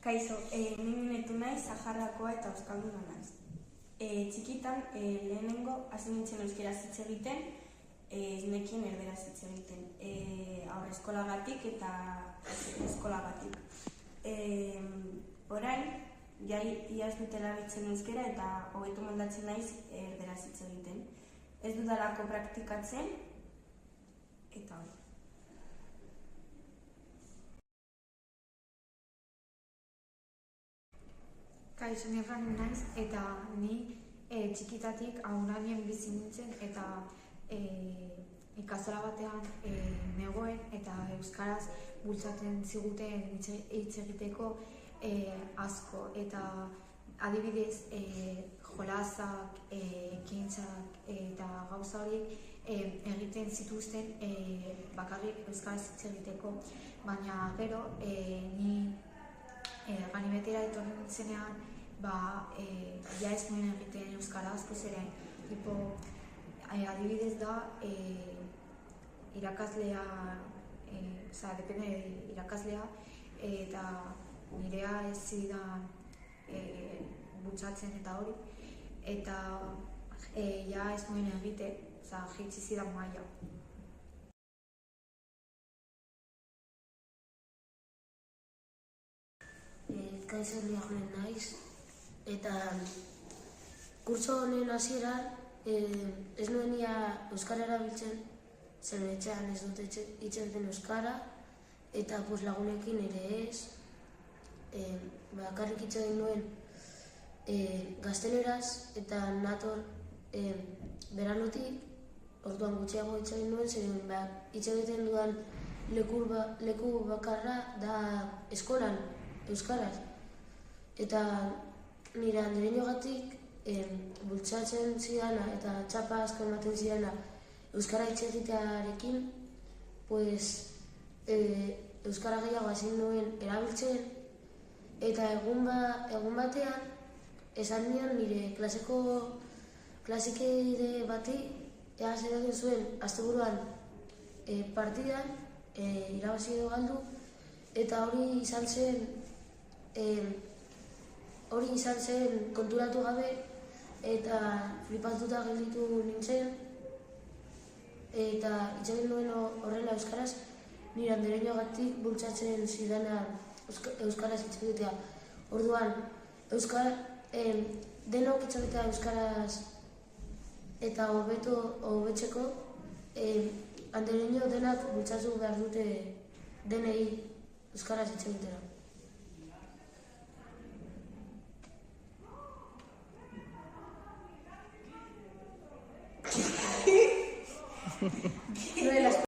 Kaixo, ni minetu naiz, Saharrakoa eta euskalduna naiz. Txikitan, lehenengo, hasi nintzen euskaraz hitz egiten, ez nekien erderaz hitz egiten. Aurre eskolagatik eta eskolagatik. Orain, iaz dutela bitzen euskara eta hobeto moldatzen naiz erderaz hitz egiten. Ez dudalako praktikatzen, eta hori. Kaixo, ni Fran naiz, eta ni txikitatik Aurranian bizi nintzen eta ikastola batean negoen eta euskaraz bultzatzen ziguten hitz egiteko asko. Eta adibidez, jolasak, ekintzak eta gauza horiek egiten zituzten bakarrik euskaraz hitz egiteko, baina gero ni Ganibetera etorri nintzenean, ja ez nuen egiten euskara askoz ere, adibidez da irakaslea, depende irakaslea, eta nirea ez zidan bultzatzen eta hori, eta ja ez nuen egiten, jaitsi zidan maila. Kaixo, ni Ahmed naiz, eta kurtso honen hasieran ez nuen ia euskara erabiltzen, zen etxean ez dut hitz egiten euskara, eta lagunekin ere ez, bakarrik hitz egin nuen gazteleraz, eta nator beranotik, orduan gutxiago hitz egin nuen, zen hitz egiten dudan leku bakarra da eskolan, euskaraz. Eta nire andereñogatik bultzatzen zidana eta txapa asko ematen zidana euskara hitz egitearekin, euskara gehiago hasi nuen erabiltzen, eta egun batean esan nion nire klasikide bati ea zer egin zuen asteburuan partidan irabazi edo galdu, eta hori izan zen konturatu gabe eta flipatuta gelditu nintzen, eta hitz egin nuen horrela euskaraz, nire andereñogatik bultzatzen zidana euskaraz hitz egitea. Orduan, denok hitz egitea euskaraz eta hobetzeko, andereño denak bultzatu behar dute denei euskaraz hitz egitera.